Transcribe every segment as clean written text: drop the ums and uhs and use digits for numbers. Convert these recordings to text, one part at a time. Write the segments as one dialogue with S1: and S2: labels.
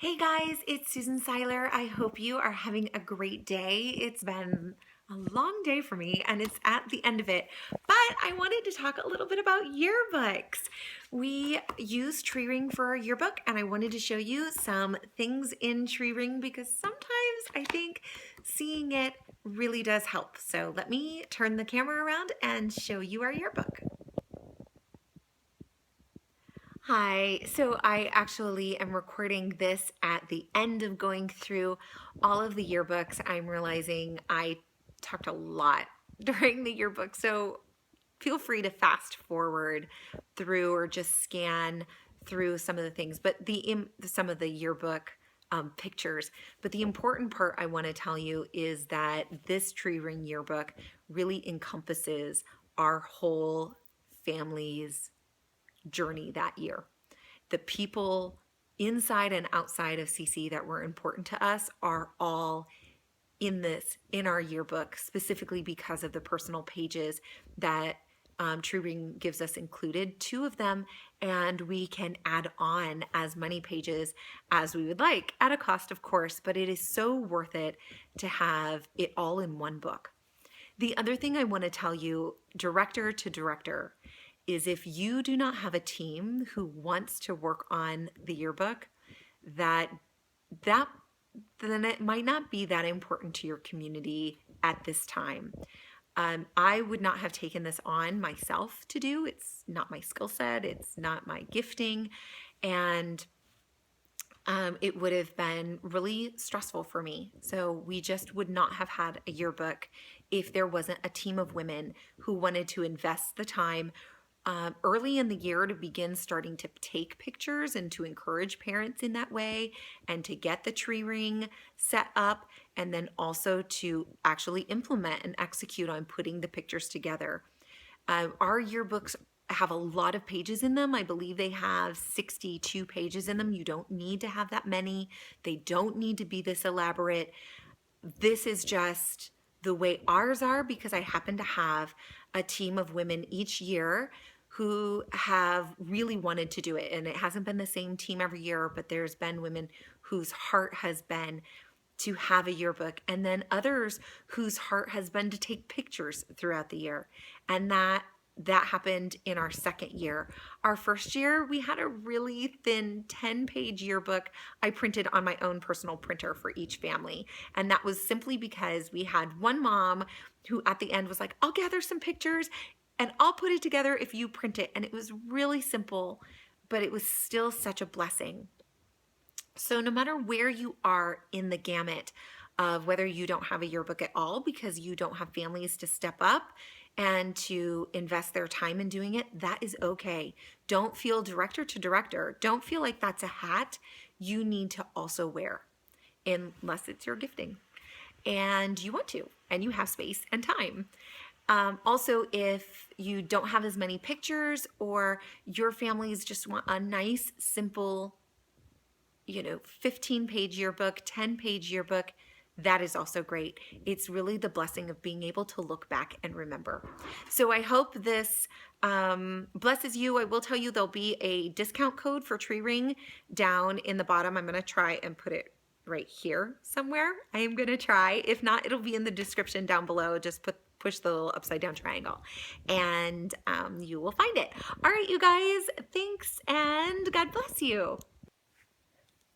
S1: Hey guys, it's Susan Seiler. I hope you are having a great day. It's been a long day for me and it's at the end of it, but I wanted to talk a little bit about yearbooks. We use tree ring for our yearbook and I wanted to show you some things in tree ring because sometimes I think seeing it really does help. So let me turn the camera around and show you our yearbook. Hi, so I actually am recording this at the end of going through all of the yearbooks. I'm realizing I talked a lot during the yearbook, so feel free to fast forward through or just scan through some of the things, but some of the yearbook pictures. But the important part I want to tell you is that this tree ring yearbook really encompasses our whole family's journey that year. The people inside and outside of CC that were important to us are all in our yearbook, specifically because of the personal pages that True Ring gives us included, 2 of them, and we can add on as many pages as we would like, at a cost of course, but it is so worth it to have it all in one book. The other thing I want to tell you, director to director, is if you do not have a team who wants to work on the yearbook, that then it might not be that important to your community at this time. I would not have taken this on myself to do. It's not my skill set. It's not my gifting. And it would have been really stressful for me. So we just would not have had a yearbook if there wasn't a team of women who wanted to invest the time early in the year to begin starting to take pictures and to encourage parents in that way and to get the tree ring set up, and then also to actually implement and execute on putting the pictures together. Our yearbooks have a lot of pages in them. I believe they have 62 pages in them. You don't need to have that many. They don't need to be this elaborate. This is just the way ours are because I happen to have a team of women each year who have really wanted to do it. And it hasn't been the same team every year, but there's been women whose heart has been to have a yearbook, and then others whose heart has been to take pictures throughout the year. And that happened in our second year. Our first year, we had a really thin 10-page yearbook I printed on my own personal printer for each family. And that was simply because we had one mom who at the end was like, I'll gather some pictures and I'll put it together if you print it. And it was really simple, but it was still such a blessing. So no matter where you are in the gamut of whether you don't have a yearbook at all because you don't have families to step up and to invest their time in doing it, that is okay. Don't feel director to director. Don't feel like that's a hat you need to also wear, unless it's your gifting and you want to, and you have space and time. Also, if you don't have as many pictures or your families just want a nice, simple, 15-page yearbook, 10-page yearbook, that is also great. It's really the blessing of being able to look back and remember. So I hope this blesses you. I will tell you there'll be a discount code for Tree Ring down in the bottom. I'm going to try and put it right here somewhere. I am going to try. If not, it'll be in the description down below. Just push the little upside down triangle and you will find it. All right, you guys, thanks and God bless you.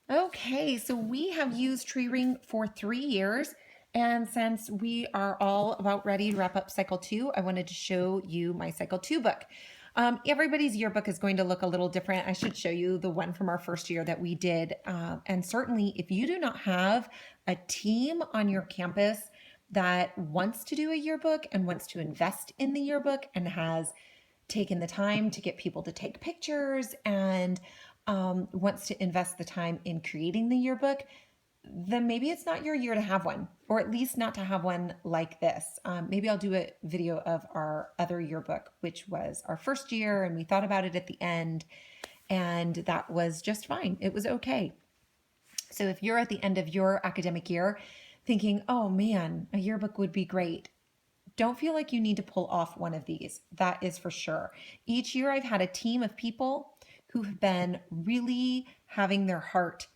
S1: Okay, so we have used Tree Ring for 3 years, and since we are all about ready to wrap up cycle 2, I wanted to show you my cycle 2 book. Everybody's yearbook is going to look a little different. I should show you the one from our first year that we did. And certainly if you do not have a team on your campus that wants to do a yearbook and wants to invest in the yearbook and has taken the time to get people to take pictures and wants to invest the time in creating the yearbook, then maybe it's not your year to have one, or at least not to have one like this. Maybe I'll do a video of our other yearbook, which was our first year, and we thought about it at the end, and that was just fine. It was okay. So if you're at the end of your academic year thinking, oh man, a yearbook would be great, don't feel like you need to pull off one of these. That is for sure. Each year I've had a team of people who have been really having their heart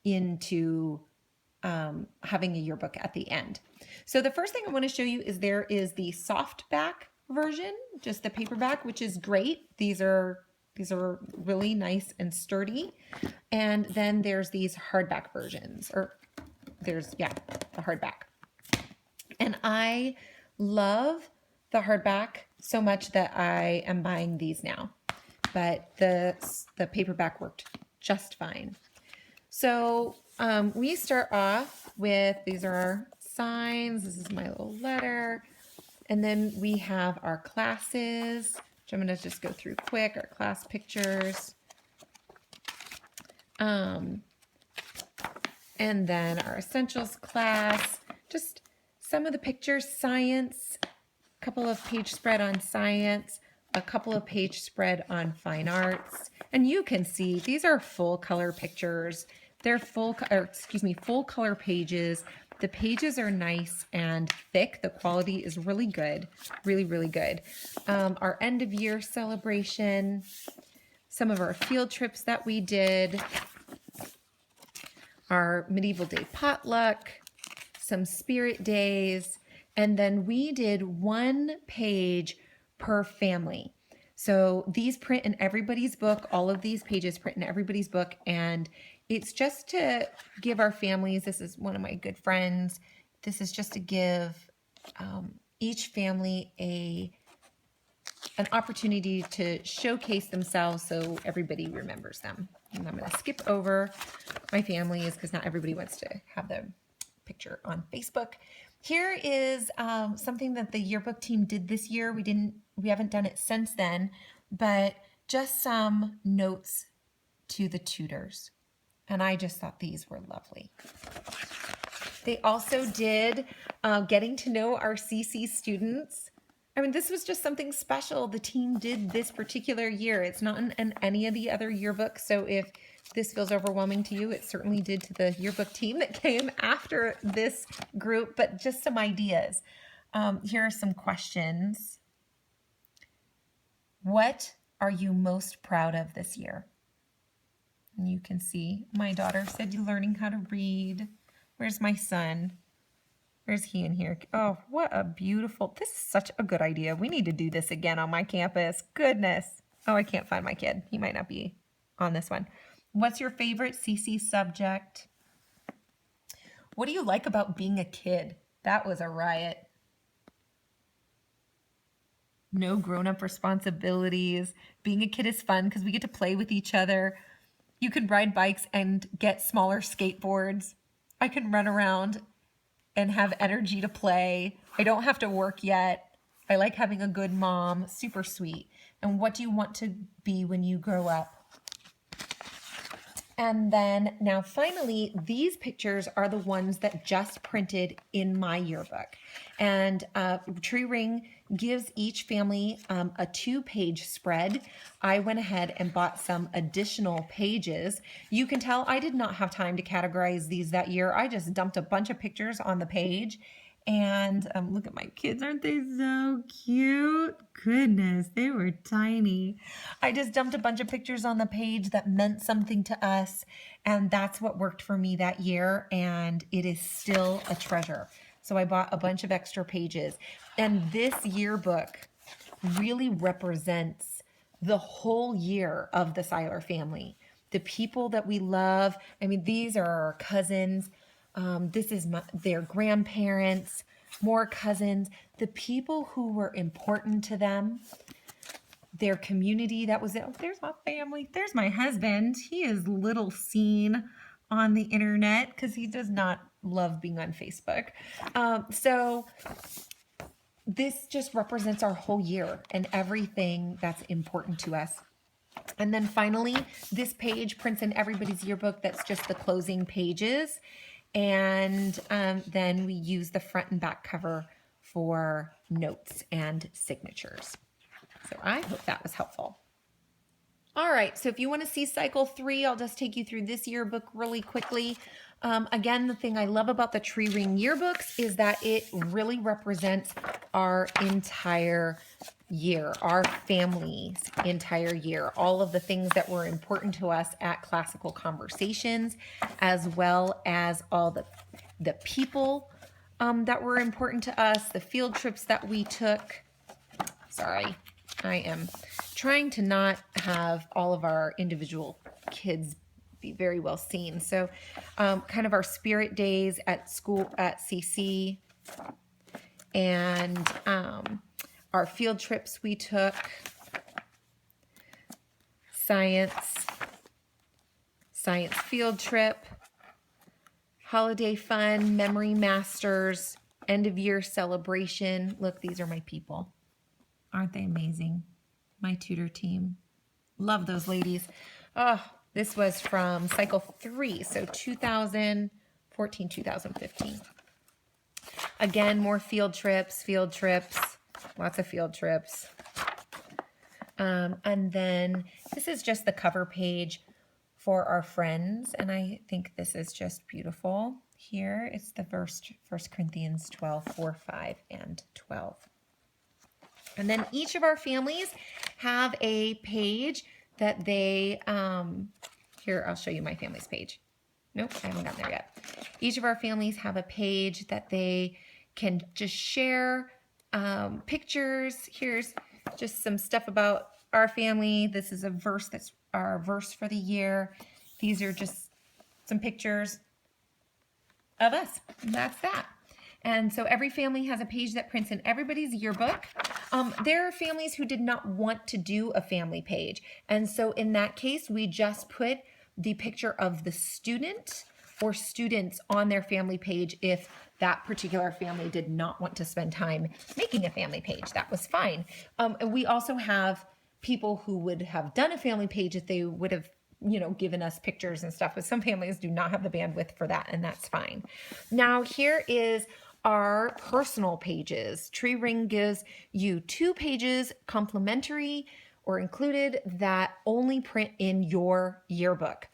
S1: into having a yearbook at the end. So the first thing I want to show you is there is the softback version, just the paperback, which is great. These are really nice and sturdy. And then there's these hardback versions, or there's, yeah, the hardback. And I love the hardback so much that I am buying these now. But the paperback worked just fine. So we start off with, these are our signs. This is my little letter. And then we have our classes, which I'm going to just go through quick, our class pictures. And then our essentials class, just some of the pictures, science, a couple of page spread on science, a couple of page spread on fine arts. And you can see these are full color pictures. They're full color pages. The pages are nice and thick. The quality is really good, really, really good. Our end of year celebration, some of our field trips that we did, our medieval day potluck, some spirit days, and then we did 1 page per family. So these print in everybody's book. All of these pages print in everybody's book, and it's just to give our families, this is one of my good friends, this is just to give each family an opportunity to showcase themselves so everybody remembers them. And I'm going to skip over my families because not everybody wants to have the picture on Facebook. Here is something that the yearbook team did this year. We haven't done it since then, but just some notes to the tutors. And I just thought these were lovely. They also did getting to know our CC students. I mean, this was just something special the team did this particular year. It's not in any of the other yearbooks. So if this feels overwhelming to you, it certainly did to the yearbook team that came after this group, but just some ideas. Here are some questions. What are you most proud of this year? And you can see my daughter said you're learning how to read. Where's my son? Where's he in here? Oh, what a beautiful, this is such a good idea. We need to do this again on my campus. Goodness. Oh, I can't find my kid. He might not be on this one. What's your favorite CC subject? What do you like about being a kid? That was a riot. No grown-up responsibilities. Being a kid is fun because we get to play with each other. You can ride bikes and get smaller skateboards. I can run around and have energy to play. I don't have to work yet. I like having a good mom. Super sweet. And what do you want to be when you grow up? And then now finally, these pictures are the ones that just printed in my yearbook. And Tree Ring gives each family a 2-page spread. I went ahead and bought some additional pages. You can tell I did not have time to categorize these that year. I just dumped a bunch of pictures on the page. And look at my kids. Aren't they so cute? Goodness, they were tiny. I just dumped a bunch of pictures on the page that meant something to us. And that's what worked for me that year. And it is still a treasure. So I bought a bunch of extra pages. And this yearbook really represents the whole year of the Seiler family. The people that we love. I mean, these are our cousins. This is their grandparents, more cousins, the people who were important to them, their community that was it. Oh, there's my family. There's my husband. He is little seen on the internet because he does not love being on Facebook. So this just represents our whole year and everything that's important to us. And then finally, this page prints in everybody's yearbook. That's just the closing pages. And then we use the front and back cover for notes and signatures. So I hope that was helpful. All right, so if you want to see cycle 3, I'll just take you through this yearbook really quickly. Again, the thing I love about the Tree Ring yearbooks is that it really represents our entire year, our family's entire year, all of the things that were important to us at Classical Conversations, as well as all the people that were important to us, the field trips that we took. Sorry, I am trying to not have all of our individual kids be very well seen. So kind of our spirit days at school at CC, and our field trips we took, science field trip, holiday fun, memory masters, end of year celebration. Look, these are my people. Aren't they amazing? My tutor team. Love those ladies. Oh, this was from cycle 3, so 2014, 2015. Again, more field trips, lots of field trips. And then this is just the cover page for our friends, and I think this is just beautiful. Here it's the verse, 1 Corinthians 12, 4, 5, and 12. And then each of our families have a page that they, here, I'll show you my family's page. Nope, I haven't gotten there yet. Each of our families have a page that they can just share pictures. Here's just some stuff about our family. This is a verse that's our verse for the year. These are just some pictures of us. And that's that. And so every family has a page that prints in everybody's yearbook. There are families who did not want to do a family page. And so in that case, we just put the picture of the student or students on their family page if that particular family did not want to spend time making a family page. That was fine. And we also have people who would have done a family page if they would have, you know, given us pictures and stuff, but some families do not have the bandwidth for that, and that's fine. Now here is our personal pages. Tree Ring gives you 2 pages complimentary or included that only print in your yearbook.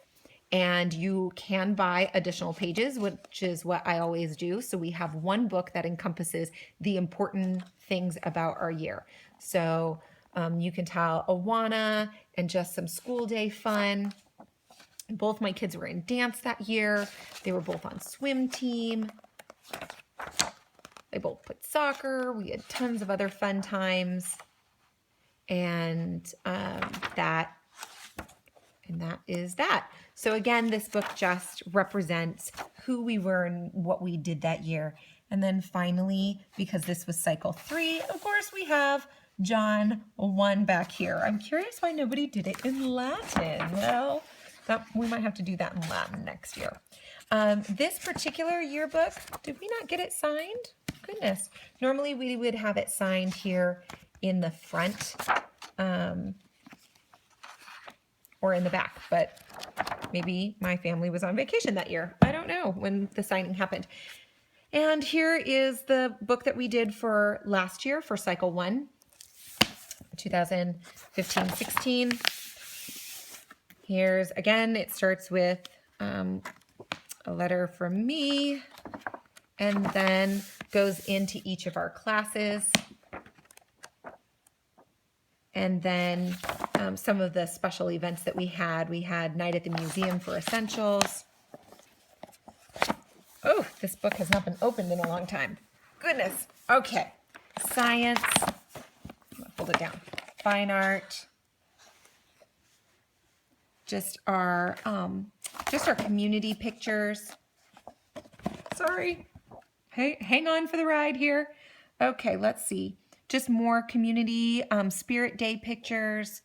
S1: And you can buy additional pages, which is what I always do. So we have one book that encompasses the important things about our year. So you can tell Awana and just some school day fun. Both my kids were in dance that year. They were both on swim team. They both played soccer. We had tons of other fun times. And that is that. So again, this book just represents who we were and what we did that year. And then finally, because this was cycle 3, of course we have John 1 back here. I'm curious why nobody did it in Latin. Well, we might have to do that in Latin next year. This particular yearbook, did we not get it signed? Goodness. Normally we would have it signed here in the front or in the back, but maybe my family was on vacation that year. I don't know when the signing happened. And here is the book that we did for last year for cycle 1, 2015-16. Here's, again, it starts with a letter from me and then goes into each of our classes. And then some of the special events that we had. We had Night at the Museum for Essentials. Oh, this book has not been opened in a long time. Goodness. Okay. Science. Hold it down. Fine art. Just our community pictures. Sorry. Hey, hang on for the ride here. Okay, let's see. Just more community Spirit Day pictures,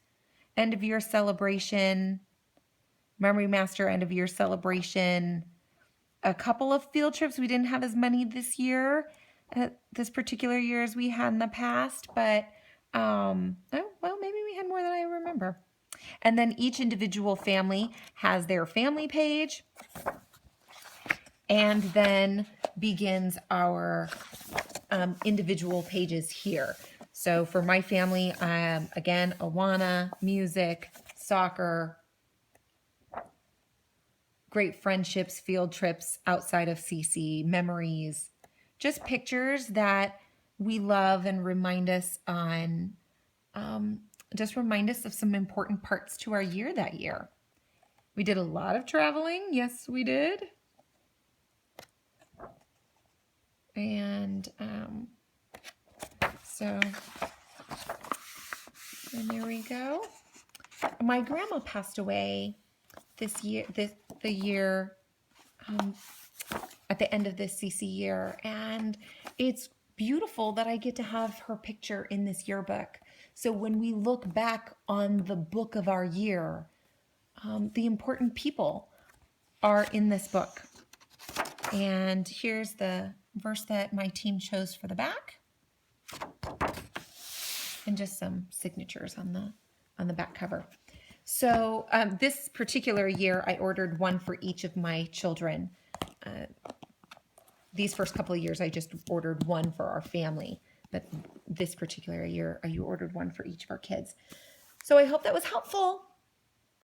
S1: end of year celebration, Memory Master end of year celebration, a couple of field trips. We didn't have as many this year, this particular year as we had in the past, but well, maybe we had more than I remember. And then each individual family has their family page, and then begins our individual pages here. So for my family, again, Awana, music, soccer, great friendships, field trips outside of CC, memories, just pictures that we love and remind us of some important parts to our year that year. We did a lot of traveling. Yes, we did. And and there we go. My grandma passed away this year, the year at the end of this CC year, and it's beautiful that I get to have her picture in this yearbook. So when we look back on the book of our year, the important people are in this book. And here's the verse that my team chose for the back, and just some signatures on the back cover. So this particular year, I ordered one for each of my children. These first couple of years, I just ordered one for our family. But this particular year, I ordered one for each of our kids. So I hope that was helpful.